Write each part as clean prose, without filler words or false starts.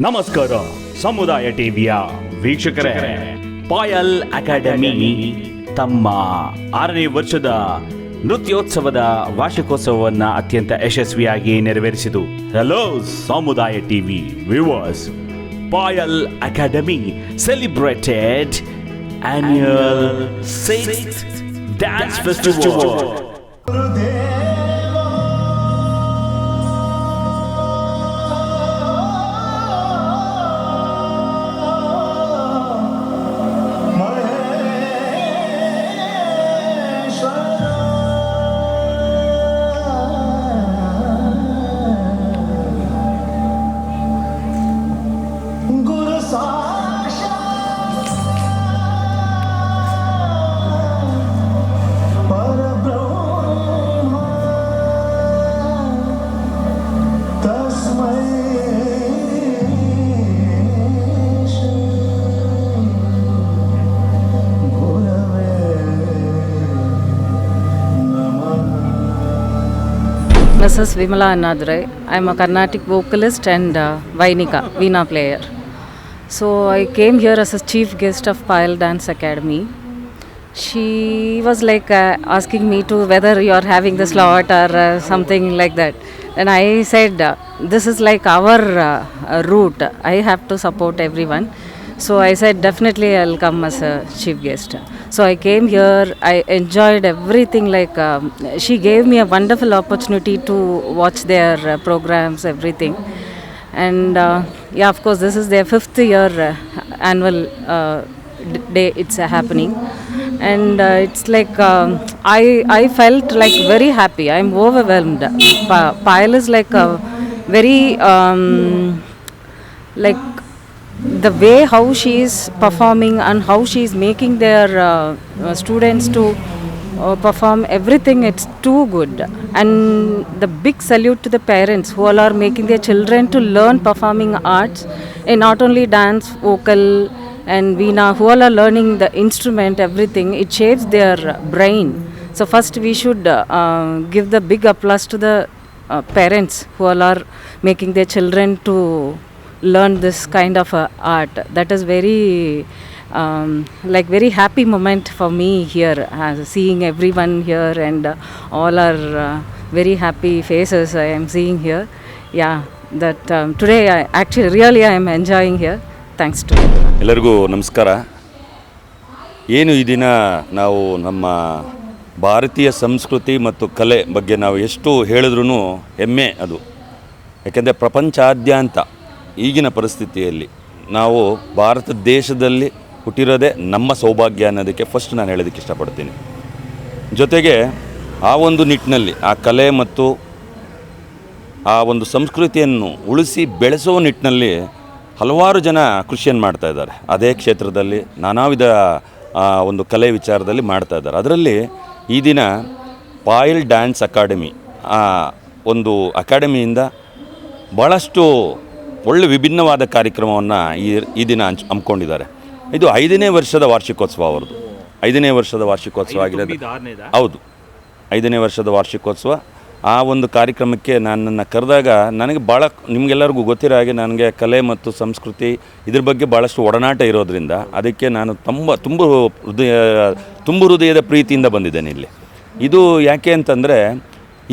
ನಮಸ್ಕಾರ ಸಮುದಾಯ ಟಿವಿಯ ವೀಕ್ಷಕರೇ, ಪಾಯಲ್ ಅಕಾಡೆಮಿ ತಮ್ಮ 6ನೇ ವರ್ಷದ ನೃತ್ಯೋತ್ಸವದ ವಾರ್ಷಿಕೋತ್ಸವವನ್ನು ಅತ್ಯಂತ ಯಶಸ್ವಿಯಾಗಿ ನೆರವೇರಿಸಿತು. Hello Samudaya TV viewers, Payal academy celebrated annual 6th Dance Festival. Mrs. Vimala Annadurai. I am a Carnatic vocalist and Veena player. So I came here as a chief guest of Payal Dance Academy. She was like asking me to whether you are having the slot or something like that. And I said, this is like our route. I have to support everyone. So I said, definitely I'll come as a chief guest. So I came here, I enjoyed everything. She gave me a wonderful opportunity to watch their programs, everything. And yeah, of course, this is their 5th year annual day it's happening. And it's like, I felt like very happy. I'm overwhelmed. Payal is like a very, like, the way how she is performing and how she is making their students to perform everything, it's too good. And the big salute to the parents who all are making their children to learn performing arts, and not only dance, vocal and veena, who all are learning the instrument, everything. It shapes their brain. So first we should give the big applause to the parents who all are making their children to learn this kind of art. That is very like very happy moment for me here, seeing everyone here, and all are very happy faces I am seeing here. Yeah, that today really I am enjoying here. Thanks to ಎಲ್ಲರಿಗೂ ನಮಸ್ಕಾರ. ಏನು ಈ ದಿನ ನಾವು ನಮ್ಮ ಭಾರತೀಯ ಸಂಸ್ಕೃತಿ ಮತ್ತು ಕಲೆ ಬಗ್ಗೆ ನಾವು ಎಷ್ಟು ಹೇಳಿದ್ರೂ ಹೆಮ್ಮೆ ಅದು. ಯಾಕೆಂದರೆ ಪ್ರಪಂಚಾದ್ಯಂತ ಈಗಿನ ಪರಿಸ್ಥಿತಿಯಲ್ಲಿ ನಾವು ಭಾರತ ದೇಶದಲ್ಲಿ ಹುಟ್ಟಿರೋದೇ ನಮ್ಮ ಸೌಭಾಗ್ಯ ಅನ್ನೋದಕ್ಕೆ ಫಸ್ಟ್ ನಾನು ಹೇಳೋದಕ್ಕೆ ಇಷ್ಟಪಡ್ತೀನಿ. ಜೊತೆಗೆ ಆ ಒಂದು ನಿಟ್ಟಿನಲ್ಲಿ ಆ ಕಲೆ ಮತ್ತು ಆ ಒಂದು ಸಂಸ್ಕೃತಿಯನ್ನು ಉಳಿಸಿ ಬೆಳೆಸೋ ನಿಟ್ಟಿನಲ್ಲಿ ಹಲವಾರು ಜನ ಕೃಷಿಯನ್ನು ಮಾಡ್ತಾಯಿದ್ದಾರೆ. ಅದೇ ಕ್ಷೇತ್ರದಲ್ಲಿ ನಾನಾ ವಿಧ ಒಂದು ಕಲೆ ವಿಚಾರದಲ್ಲಿ ಮಾಡ್ತಾಯಿದ್ದಾರೆ. ಅದರಲ್ಲಿ ಈ ದಿನ ಪಾಯಲ್ ಡ್ಯಾನ್ಸ್ ಅಕಾಡೆಮಿ ಒಂದು ಅಕಾಡೆಮಿಯಿಂದ ಭಾಳಷ್ಟು ಒಳ್ಳೆ ವಿಭಿನ್ನವಾದ ಕಾರ್ಯಕ್ರಮವನ್ನು ಈ ದಿನ ಹಮ್ಮಿಕೊಂಡಿದ್ದಾರೆ. ಇದು 5ನೇ ವರ್ಷದ ವಾರ್ಷಿಕೋತ್ಸವ ಅವ್ರದ್ದು. 5ನೇ ವರ್ಷದ ವಾರ್ಷಿಕೋತ್ಸವ ಆಗಿರೋದು. ಹೌದು, 5ನೇ ವರ್ಷದ ವಾರ್ಷಿಕೋತ್ಸವ. ಆ ಒಂದು ಕಾರ್ಯಕ್ರಮಕ್ಕೆ ನನ್ನನ್ನು ಕರೆದಾಗ ನನಗೆ ಭಾಳ, ನಿಮಗೆಲ್ಲರಿಗೂ ಗೊತ್ತಿರೋ ಹಾಗೆ ನನಗೆ ಕಲೆ ಮತ್ತು ಸಂಸ್ಕೃತಿ ಇದ್ರ ಬಗ್ಗೆ ಭಾಳಷ್ಟು ಒಡನಾಟ ಇರೋದರಿಂದ ಅದಕ್ಕೆ ನಾನು ತುಂಬ ಹೃದಯದ ಪ್ರೀತಿಯಿಂದ ಬಂದಿದ್ದೇನೆ ಇಲ್ಲಿ. ಇದು ಯಾಕೆ ಅಂತಂದರೆ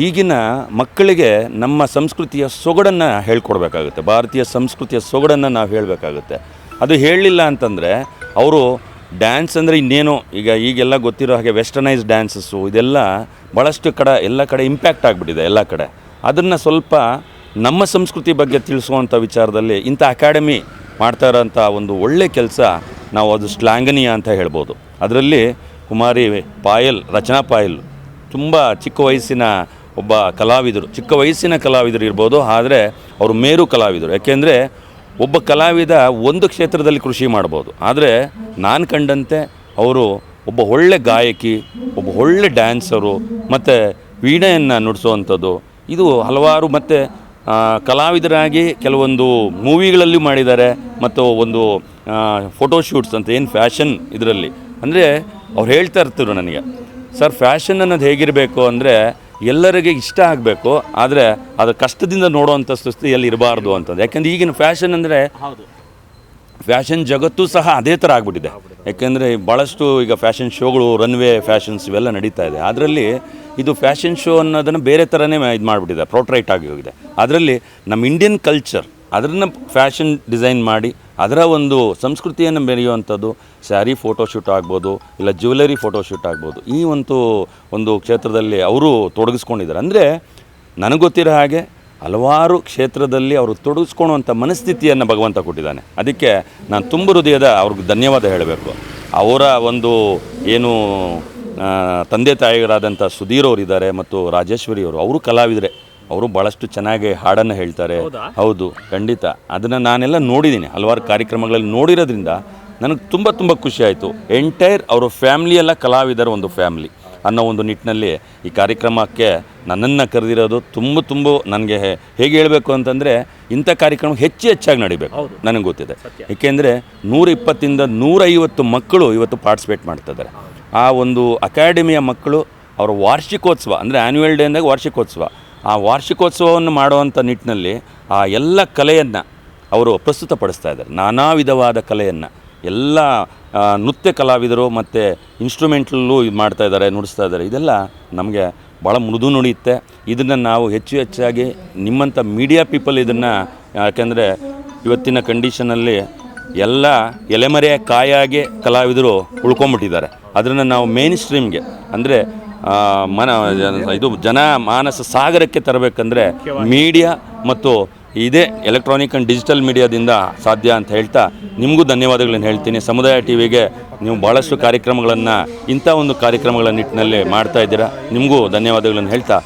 ಈಗಿನ ಮಕ್ಕಳಿಗೆ ನಮ್ಮ ಸಂಸ್ಕೃತಿಯ ಸೊಗಡನ್ನು ಹೇಳ್ಕೊಡ್ಬೇಕಾಗುತ್ತೆ. ಭಾರತೀಯ ಸಂಸ್ಕೃತಿಯ ಸೊಗಡನ್ನು ನಾವು ಹೇಳಬೇಕಾಗುತ್ತೆ. ಅದು ಹೇಳಲಿಲ್ಲ ಅಂತಂದರೆ ಅವರು ಡ್ಯಾನ್ಸ್ ಅಂದರೆ ಇನ್ನೇನೋ ಈಗೆಲ್ಲ ಗೊತ್ತಿರೋ ಹಾಗೆ ವೆಸ್ಟರ್ನೈಸ್ ಡ್ಯಾನ್ಸಸ್ಸು ಇದೆಲ್ಲ ಭಾಳಷ್ಟು ಎಲ್ಲ ಕಡೆ ಇಂಪ್ಯಾಕ್ಟ್ ಆಗಿಬಿಟ್ಟಿದೆ ಎಲ್ಲ ಕಡೆ. ಅದನ್ನು ಸ್ವಲ್ಪ ನಮ್ಮ ಸಂಸ್ಕೃತಿ ಬಗ್ಗೆ ತಿಳಿಸುವಂಥ ವಿಚಾರದಲ್ಲಿ ಇಂಥ ಅಕಾಡೆಮಿ ಮಾಡ್ತಾ ಇರೋಂಥ ಒಂದು ಒಳ್ಳೆ ಕೆಲಸ, ನಾವು ಅದು ಶ್ಲಾಘನೀಯ ಅಂತ ಹೇಳ್ಬೋದು. ಅದರಲ್ಲಿ ಕುಮಾರಿ ಪಾಯಲ್, ರಚನಾ ಪಾಯಲ್ ತುಂಬ ಚಿಕ್ಕ ವಯಸ್ಸಿನ ಕಲಾವಿದರು ಇರ್ಬೋದು, ಆದರೆ ಅವರು ಮೇರು ಕಲಾವಿದರು. ಯಾಕೆಂದರೆ ಒಬ್ಬ ಕಲಾವಿದ ಒಂದು ಕ್ಷೇತ್ರದಲ್ಲಿ ಕೃಷಿ ಮಾಡ್ಬೋದು, ಆದರೆ ನಾನು ಕಂಡಂತೆ ಅವರು ಒಬ್ಬ ಒಳ್ಳೆ ಗಾಯಕಿ, ಒಬ್ಬ ಒಳ್ಳೆ ಡ್ಯಾನ್ಸರು, ಮತ್ತು ವೀಣೆಯನ್ನು ನುಡಿಸೋವಂಥದ್ದು. ಇದು ಹಲವಾರು ಮತ್ತು ಕಲಾವಿದರಾಗಿ ಕೆಲವೊಂದು ಮೂವಿಗಳಲ್ಲೂ ಮಾಡಿದ್ದಾರೆ. ಮತ್ತು ಒಂದು ಫೋಟೋಶೂಟ್ಸ್ ಅಂತ ಏನು ಫ್ಯಾಷನ್ ಇದರಲ್ಲಿ ಅಂದರೆ ಅವ್ರು ಹೇಳ್ತಾ ಇರ್ತಿದ್ರು ನನಗೆ, ಸರ್ ಫ್ಯಾಷನ್ ಅನ್ನೋದು ಹೇಗಿರಬೇಕು ಅಂದರೆ ಎಲ್ಲರಿಗೆ ಇಷ್ಟ ಆಗಬೇಕು, ಆದರೆ ಅದರ ಕಷ್ಟದಿಂದ ನೋಡುವಂಥ ಸ್ಥಿತಿಯಲ್ಲಿ ಇರಬಾರ್ದು ಅಂತಂದು. ಯಾಕೆಂದರೆ ಈಗಿನ ಫ್ಯಾಷನ್ ಅಂದರೆ ಫ್ಯಾಷನ್ ಜಗತ್ತು ಸಹ ಅದೇ ಥರ ಆಗಿಬಿಟ್ಟಿದೆ. ಯಾಕೆಂದರೆ ಭಾಳಷ್ಟು ಈಗ ಫ್ಯಾಷನ್ ಶೋಗಳು, ರನ್ವೇ ಫ್ಯಾಷನ್ಸ್ ಇವೆಲ್ಲ ನಡೀತಾ ಇದೆ. ಅದರಲ್ಲಿ ಇದು ಫ್ಯಾಷನ್ ಶೋ ಅನ್ನೋದನ್ನು ಬೇರೆ ಥರನೇ ಇದು ಮಾಡಿಬಿಟ್ಟಿದೆ, ಪ್ರೋಟ್ರೈಟ್ ಆಗಿ ಹೋಗಿದೆ. ಅದರಲ್ಲಿ ನಮ್ಮ ಇಂಡಿಯನ್ ಕಲ್ಚರ್ ಅದನ್ನು ಫ್ಯಾಷನ್ ಡಿಸೈನ್ ಮಾಡಿ ಅದರ ಒಂದು ಸಂಸ್ಕೃತಿಯನ್ನು ಬೆರೆಯುವಂಥದ್ದು ಸ್ಯಾರಿ ಫೋಟೋಶೂಟ್ ಆಗ್ಬೋದು, ಇಲ್ಲ ಜ್ಯುವೆಲರಿ ಫೋಟೋಶೂಟ್ ಆಗ್ಬೋದು. ಈ ಒಂದು ಕ್ಷೇತ್ರದಲ್ಲಿ ಅವರು ತೊಡಗಿಸ್ಕೊಂಡಿದ್ದಾರೆ. ಅಂದರೆ ನನಗೆ ಗೊತ್ತಿರೋ ಹಾಗೆ ಹಲವಾರು ಕ್ಷೇತ್ರದಲ್ಲಿ ಅವರು ತೊಡಗಿಸ್ಕೊಳ್ಳುವಂಥ ಮನಸ್ಥಿತಿಯನ್ನು ಭಗವಂತ ಕೊಟ್ಟಿದ್ದಾನೆ. ಅದಕ್ಕೆ ನಾನು ತುಂಬ ಹೃದಯದ ಅವ್ರಿಗೆ ಧನ್ಯವಾದ ಹೇಳಬೇಕು. ಅವರ ಒಂದು ಏನು ತಂದೆ ತಾಯಿಗರಾದಂಥ ಸುಧೀರ್ ಅವರಿದ್ದಾರೆ ಮತ್ತು ರಾಜೇಶ್ವರಿ ಅವರು ಕಲಾವಿದರೆ. ಅವರು ಭಾಳಷ್ಟು ಚೆನ್ನಾಗಿ ಹಾಡನ್ನು ಹೇಳ್ತಾರೆ. ಹೌದು, ಖಂಡಿತ. ಅದನ್ನು ನಾನೆಲ್ಲ ನೋಡಿದ್ದೀನಿ, ಹಲವಾರು ಕಾರ್ಯಕ್ರಮಗಳಲ್ಲಿ ನೋಡಿರೋದ್ರಿಂದ ನನಗೆ ತುಂಬ ಖುಷಿ ಆಯಿತು. ಎಂಟೈರ್ ಅವರ ಫ್ಯಾಮ್ಲಿಯೆಲ್ಲ ಕಲಾವಿದರ ಒಂದು ಫ್ಯಾಮ್ಲಿ ಅನ್ನೋ ಒಂದು ನಿಟ್ಟಿನಲ್ಲಿ ಈ ಕಾರ್ಯಕ್ರಮಕ್ಕೆ ನನ್ನನ್ನು ಕರೆದಿರೋದು ತುಂಬ ನನಗೆ ಹೇಗೆ ಹೇಳಬೇಕು ಅಂತಂದರೆ, ಇಂಥ ಕಾರ್ಯಕ್ರಮ ಹೆಚ್ಚಾಗಿ ನಡಿಬೇಕು ನನಗೆ ಗೊತ್ತಿದೆ. ಏಕೆಂದರೆ 120ರಿಂದ 150 ಮಕ್ಕಳು ಇವತ್ತು ಪಾರ್ಟಿಸಿಪೇಟ್ ಮಾಡ್ತಿದ್ದಾರೆ. ಆ ಒಂದು ಅಕಾಡೆಮಿಯ ಮಕ್ಕಳು ಅವರ ವಾರ್ಷಿಕೋತ್ಸವ ಅಂದರೆ ಆ್ಯನ್ಯುವಲ್ ಡೇ ಅಂದಾಗ ವಾರ್ಷಿಕೋತ್ಸವ, ಆ ವಾರ್ಷಿಕೋತ್ಸವವನ್ನು ಮಾಡುವಂಥ ನಿಟ್ಟಿನಲ್ಲಿ ಆ ಎಲ್ಲ ಕಲೆಯನ್ನು ಅವರು ಪ್ರಸ್ತುತಪಡಿಸ್ತಾ ಇದ್ದಾರೆ. ನಾನಾ ವಿಧವಾದ ಕಲೆಯನ್ನು ಎಲ್ಲ ನೃತ್ಯ ಕಲಾವಿದರು ಮತ್ತು ಇನ್ಸ್ಟ್ರೂಮೆಂಟಲ್ಲೂ ಇದು ಮಾಡ್ತಾಯಿದ್ದಾರೆ, ನುಡಿಸ್ತಾ ಇದ್ದಾರೆ. ಇದೆಲ್ಲ ನಮಗೆ ಭಾಳ ಮೃದು ನುಡಿಯುತ್ತೆ. ಇದನ್ನು ನಾವು ಹೆಚ್ಚಾಗಿ ನಿಮ್ಮಂಥ ಮೀಡಿಯಾ ಪೀಪಲ್ ಇದನ್ನು, ಯಾಕೆಂದರೆ ಇವತ್ತಿನ ಕಂಡೀಷನಲ್ಲಿ ಎಲ್ಲ ಎಲೆಮರೆಯ ಕಾಯಾಗೆ ಕಲಾವಿದರು ಉಳ್ಕೊಂಬಿಟ್ಟಿದ್ದಾರೆ. ಅದನ್ನು ನಾವು ಮೇನ್ ಸ್ಟ್ರೀಮ್ಗೆ ಅಂದರೆ ಇದು ಮಾನಸ ಸಾಗರಕ್ಕೆ ತರಬೇಕಂದ್ರೆ ಮೀಡಿಯಾ ಮತ್ತು ಇದೇ ಎಲೆಕ್ಟ್ರಾನಿಕ್ ಆ್ಯಂಡ್ ಡಿಜಿಟಲ್ ಮೀಡಿಯಾದಿಂದ ಸಾಧ್ಯ ಅಂತ ಹೇಳ್ತಾ ನಿಮಗೂ ಧನ್ಯವಾದಗಳನ್ನು ಹೇಳ್ತೀನಿ. ಸಮುದಾಯ ಟಿವಿಗೆ ನೀವು ಭಾಳಷ್ಟು ಕಾರ್ಯಕ್ರಮಗಳನ್ನು ಇಂಥ ಒಂದು ಕಾರ್ಯಕ್ರಮಗಳ ನಿಟ್ಟಿನಲ್ಲಿ ಮಾಡ್ತಾ ಇದ್ದೀರಾ. ನಿಮಗೂ ಧನ್ಯವಾದಗಳನ್ನು ಹೇಳ್ತಾ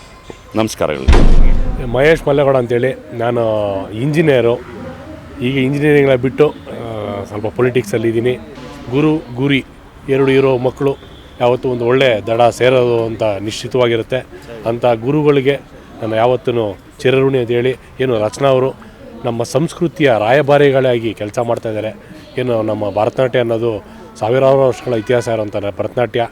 ನಮಸ್ಕಾರಗಳು. ಮಹೇಶ್ ಮಲ್ಲೇಗೌಡ ಅಂತೇಳಿ, ನಾನು ಇಂಜಿನಿಯರು. ಈಗ ಇಂಜಿನಿಯರಿಂಗ್ನ ಬಿಟ್ಟು ಸ್ವಲ್ಪ ಪೊಲಿಟಿಕ್ಸಲ್ಲಿ ಇದ್ದೀನಿ. ಗುರಿ ಎರಡು ಇರೋ ಮಕ್ಕಳು ಯಾವತ್ತೂ ಒಂದು ಒಳ್ಳೆ ದಡ ಸೇರೋದು ಅಂತ ನಿಶ್ಚಿತವಾಗಿರುತ್ತೆ. ಅಂಥ ಗುರುಗಳಿಗೆ ನಾನು ಯಾವತ್ತೂ ಚಿರಋಣಿ ಅಂತೇಳಿ. ಏನು ರಚನಾ ಅವರು ನಮ್ಮ ಸಂಸ್ಕೃತಿಯ ರಾಯಭಾರಿಗಳಾಗಿ ಕೆಲಸ ಮಾಡ್ತಾಯಿದ್ದಾರೆ. ಏನು ನಮ್ಮ ಭರತನಾಟ್ಯ ಅನ್ನೋದು ಸಾವಿರಾರು ವರ್ಷಗಳ ಇತಿಹಾಸ ಇರೋಂಥ ಭರತನಾಟ್ಯ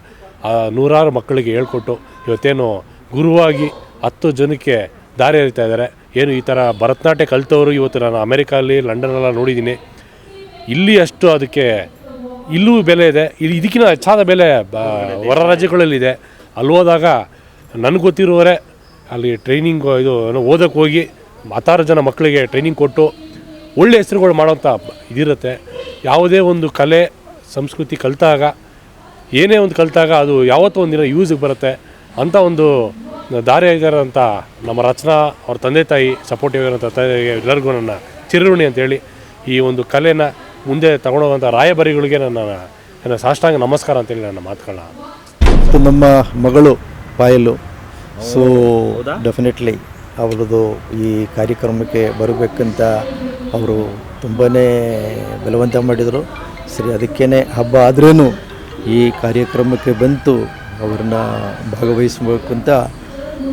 ನೂರಾರು ಮಕ್ಕಳಿಗೆ ಹೇಳ್ಕೊಟ್ಟು ಇವತ್ತೇನು ಗುರುವಾಗಿ 10 ಜನಕ್ಕೆ ದಾರಿ ಎರಿತಾ ಇದ್ದಾರೆ. ಏನು ಈ ಥರ ಭರತನಾಟ್ಯ ಕಲಿತವರು ಇವತ್ತು ನಾನು ಅಮೆರಿಕಲ್ಲಿ, ಲಂಡನ್ನೆಲ್ಲ ನೋಡಿದ್ದೀನಿ. ಇಲ್ಲಿ ಅಷ್ಟು ಅದಕ್ಕೆ ಇಲ್ಲೂ ಬೆಲೆ ಇದೆ, ಇದಕ್ಕಿಂತ ಹೆಚ್ಚಾದ ಬೆಲೆ ಹೊರ ರಾಜ್ಯಗಳಲ್ಲಿದೆ. ಅಲ್ಲಿ ಹೋದಾಗ ನನಗೆ ಗೊತ್ತಿರುವವರೇ ಅಲ್ಲಿ ಟ್ರೈನಿಂಗ್ ಓದೋಕ್ಕೆ ಹೋಗಿ 10 ಜನ ಮಕ್ಕಳಿಗೆ ಟ್ರೈನಿಂಗ್ ಕೊಟ್ಟು ಒಳ್ಳೆ ಹೆಸರುಗಳು ಮಾಡೋಂಥ ಇದಿರುತ್ತೆ. ಯಾವುದೇ ಒಂದು ಕಲೆ ಸಂಸ್ಕೃತಿ ಕಲಿತಾಗ, ಏನೇ ಒಂದು ಕಲಿತಾಗ ಅದು ಯಾವತ್ತೂ ಒಂದಿನ ಯೂಸಿಗೆ ಬರುತ್ತೆ. ಅಂಥ ಒಂದು ದಾರಿ ಆಗಿದ್ದಾರೆ ಅಂತ ನಮ್ಮ ರಚನಾ ಅವ್ರ ತಂದೆ ತಾಯಿ ಸಪೋರ್ಟಿವ್ ಆಗಿರೋಂಥ ತಂದೆಗೆ ಎಲ್ಲರಿಗೂ ನನ್ನ ಚಿರಋಣಿ ಅಂತೇಳಿ, ಈ ಒಂದು ಕಲೆನ ಮುಂದೆ ತಗೊಂಡೋಗೋಂಥ ರಾಯಭಾರಿಗಳಿಗೆ ನನ್ನ ಸಾಷ್ಟಾಂಗ ನಮಸ್ಕಾರ ಅಂತೇಳಿ ನನ್ನ ಮಾತುಗಳನ್ನ. ನಮ್ಮ ಮಗಳು ಪಾಯಲು, ಸೊ ಡೆಫಿನೆಟ್ಲಿ ಅವರದು ಈ ಕಾರ್ಯಕ್ರಮಕ್ಕೆ ಬರಬೇಕಂತ ಅವರು ತುಂಬಾ ಬಲವಂತ ಮಾಡಿದರು. ಸರಿ, ಅದಕ್ಕೇ ಹಬ್ಬ ಆದ್ರೂ ಈ ಕಾರ್ಯಕ್ರಮಕ್ಕೆ ಬಂತು ಅವ್ರನ್ನ ಭಾಗವಹಿಸಬೇಕಂತ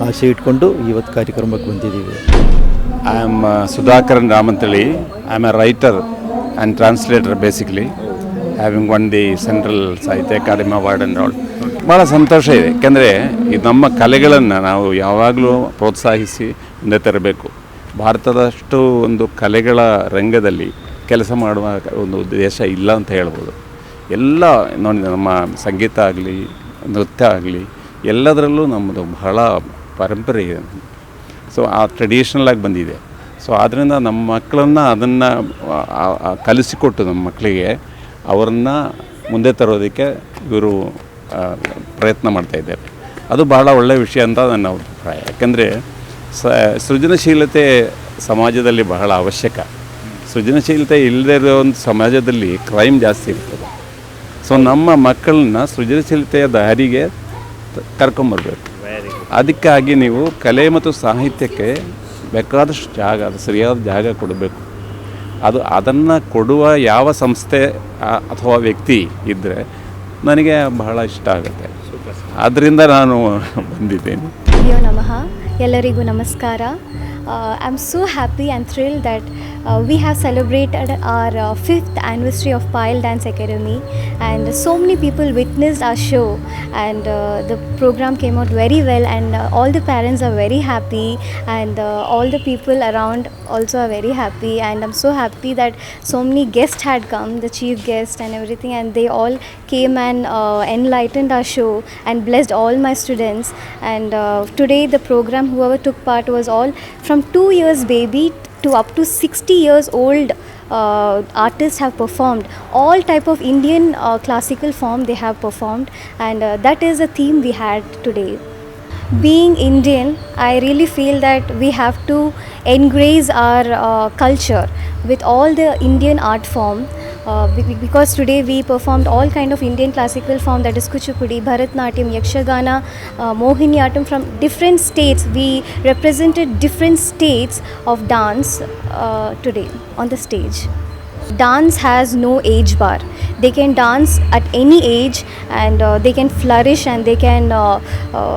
ಆಸೆ ಇಟ್ಕೊಂಡು ಇವತ್ತು ಕಾರ್ಯಕ್ರಮಕ್ಕೆ ಬಂದಿದ್ದೀವಿ. I am Sudhakaran Ramantali. I am a writer and translator basically, having won the Central Sahitya Academy Award and all. ಭಾಳ ಸಂತೋಷ ಇದೆ. ಯಾಕೆಂದರೆ ಇದು ನಮ್ಮ ಕಲೆಗಳನ್ನು ನಾವು ಯಾವಾಗಲೂ ಪ್ರೋತ್ಸಾಹಿಸಿ ಮುಂದೆ ತರಬೇಕು. ಭಾರತದಷ್ಟು ಒಂದು ಕಲೆಗಳ ರಂಗದಲ್ಲಿ ಕೆಲಸ ಮಾಡುವ ಒಂದು ದೇಶ ಇಲ್ಲ ಅಂತ ಹೇಳ್ಬೋದು. ಎಲ್ಲ ನೋಡಿ, ನಮ್ಮ ಸಂಗೀತ ಆಗಲಿ, ನೃತ್ಯ ಆಗಲಿ, ಎಲ್ಲದರಲ್ಲೂ ನಮ್ಮದು ಬಹಳ ಪರಂಪರೆ ಇದೆ. ಸೊ ಆ ಟ್ರೆಡಿಷ್ನಲಾಗಿ ಬಂದಿದೆ. ಸೊ ಆದ್ದರಿಂದ ನಮ್ಮ ಮಕ್ಕಳನ್ನು ಅದನ್ನು ಕಲಿಸಿಕೊಟ್ಟು ನಮ್ಮ ಮಕ್ಕಳಿಗೆ ಅವ್ರನ್ನ ಮುಂದೆ ತರೋದಕ್ಕೆ ಇವರು ಪ್ರಯತ್ನ ಮಾಡ್ತಾಯಿದ್ದಾರೆ. ಅದು ಬಹಳ ಒಳ್ಳೆಯ ವಿಷಯ ಅಂತ ನನ್ನ ಅಭಿಪ್ರಾಯ. ಯಾಕೆಂದರೆ ಸೃಜನಶೀಲತೆ ಸಮಾಜದಲ್ಲಿ ಬಹಳ ಅವಶ್ಯಕ. ಸೃಜನಶೀಲತೆ ಇಲ್ಲದೇ ಇರೋ ಒಂದು ಸಮಾಜದಲ್ಲಿ ಕ್ರೈಮ್ ಜಾಸ್ತಿ ಇರ್ತದೆ. ಸೊ ನಮ್ಮ ಮಕ್ಕಳನ್ನ ಸೃಜನಶೀಲತೆಯ ದಾರಿಗೆ ಕರ್ಕೊಂಬರ್ಬೇಕು. ಅದಕ್ಕಾಗಿ ನೀವು ಕಲೆ ಮತ್ತು ಸಾಹಿತ್ಯಕ್ಕೆ ಬೇಕಾದಷ್ಟು ಜಾಗ, ಅದು ಸರಿಯಾದ ಜಾಗ ಕೊಡಬೇಕು. ಅದನ್ನು ಕೊಡುವ ಯಾವ ಸಂಸ್ಥೆ ಅಥವಾ ವ್ಯಕ್ತಿ ಇದ್ದರೆ ನನಗೆ ಬಹಳ ಇಷ್ಟ ಆಗುತ್ತೆ. ಆದ್ದರಿಂದ ನಾನು ಬಂದಿದ್ದೇನೆ. ಅಯ್ಯೋ ನಮಃ, ಎಲ್ಲರಿಗೂ ನಮಸ್ಕಾರ. I'm so happy and thrilled that we have celebrated our 5th anniversary of Pile Dance Academy, and so many people witnessed our show, and the program came out very well, and all the parents are very happy, and all the people around also are very happy, and I'm so happy that so many guests had come, the chief guest and everything, and they all came and enlightened our show and blessed all my students. And today the program, whoever took part, was all from 2 years baby to up to 60 years old. Artists have performed all type of Indian classical form they have performed, and that is the theme we had today. Being Indian, I really feel that we have to engrace our culture with all the Indian art form, because today we performed all kind of Indian classical form, that is Kuchipudi, Bharatnatyam, Yakshagana, Mohiniyattam from different states. We represented different states of dance today on the stage. Dance has no age bar. They can dance at any age, and they can flourish, and they can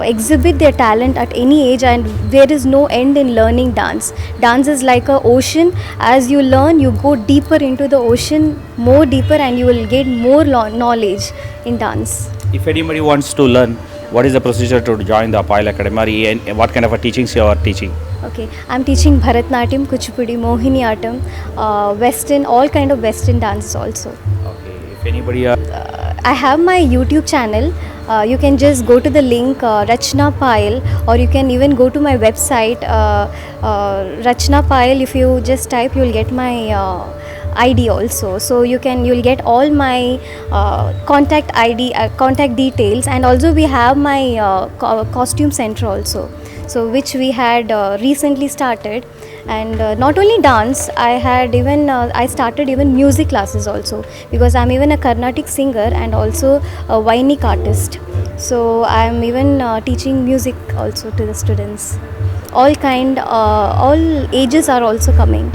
exhibit their talent at any age, and there is no end in learning dance. Dance is like an ocean. As you learn, you go deeper into the ocean, more deeper, and you will get more knowledge in dance. If anybody wants to learn, what is the procedure to join the Pile Academy, and what kind of a teachings you are teaching? Okay, I'm teaching Bharatnatyam, Kuchipudi, Mohiniyattam, Western, all kind of Western dances also. Okay, if anybody I have my YouTube channel. You can just go to the link Rachna Pile, or you can even go to my website Rachna Pile. If you just type, you'll get my ID also. So you'll get all my contact ID, contact details, and also we have my costume center also. So which we had recently started, and not only dance, I started even music classes also, because I'm even a Carnatic singer and also a Vainik artist. So I'm even teaching music also to the students. All ages are also coming.